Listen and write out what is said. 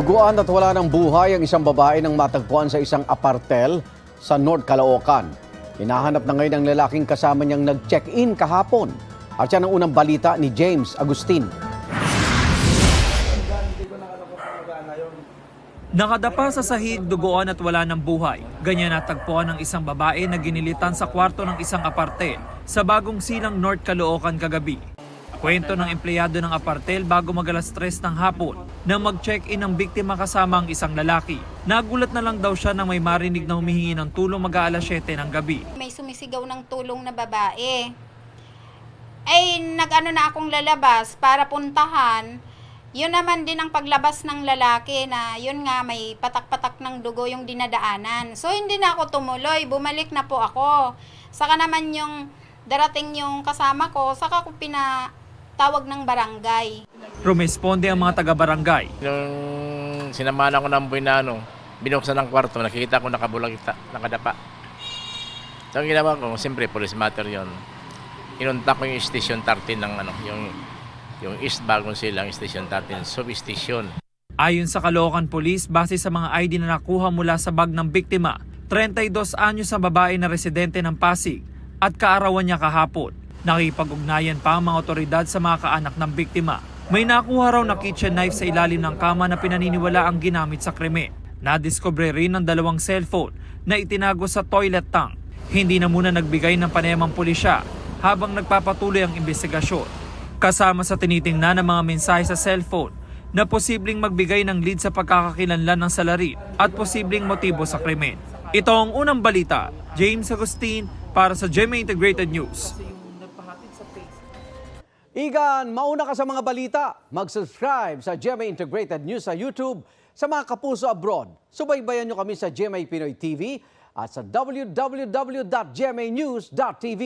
Duguan at wala ng buhay ang isang babae nang matagpuan sa isang apartel sa North Caloocan. Hinahanap na ngayon ang lalaking kasama niyang nag-check-in kahapon. At yan ang unang balita ni James Agustin. Nakadapa sa sahig, duguan at wala ng buhay. Ganyan natagpuan ng isang babae na ginilitan sa kwarto ng isang apartel sa Bagong Silang, North Caloocan kagabi. Kwento ng empleyado ng apartel bago mag-alas 3 ng hapon nang mag-check-in ang biktima kasama ang isang lalaki. Nagulat na lang daw siya nang may marinig na humihingi ng tulong mag-aalas 7 ng gabi. May sumisigaw ng tulong na babae. Ay, nag-ano na akong lalabas para puntahan. Yun naman din ang paglabas ng lalaki na yun nga may patak-patak ng dugo yung dinadaanan. So hindi na ako tumuloy, bumalik na po ako. Saka naman yung darating yung kasama ko, saka ko pinatawag ng barangay. Rumesponde ang mga taga-barangay. Nung sinamahan ako ng boy na binuksan ng kwarto, nakikita ko nakabulag, nakadapa. So ang ginawa ko, siyempre police matter yon. Inunta ko yung station 13 ng yung East Bagong Silang Station 13, substation. Ayon sa Caloocan Police, base sa mga ID na nakuha mula sa bag ng biktima, 32 anyos ang babae na residente ng Pasig at kaarawan niya kahapon. Nakipag-ugnayan pa ang mga otoridad sa mga kaanak ng biktima. May nakuha raw na kitchen knife sa ilalim ng kama na pinaniniwala ang ginamit sa krimen. Nadiskubre rin ang 2 cellphone na itinago sa toilet tank. Hindi na muna nagbigay ng panayamang pulisya habang nagpapatuloy ang investigasyon. Kasama sa tinitingnan ng mga mensahe sa cellphone na posibleng magbigay ng lead sa pagkakakilanlan ng salarin at posibleng motibo sa krimen. Ito ang unang balita. James Agustin para sa GMA Integrated News. Igan, mauna ka sa mga balita. Mag-subscribe sa GMA Integrated News sa YouTube. Sa mga kapuso abroad, subaybayan nyo kami sa GMA Pinoy TV at sa www.gmanews.tv.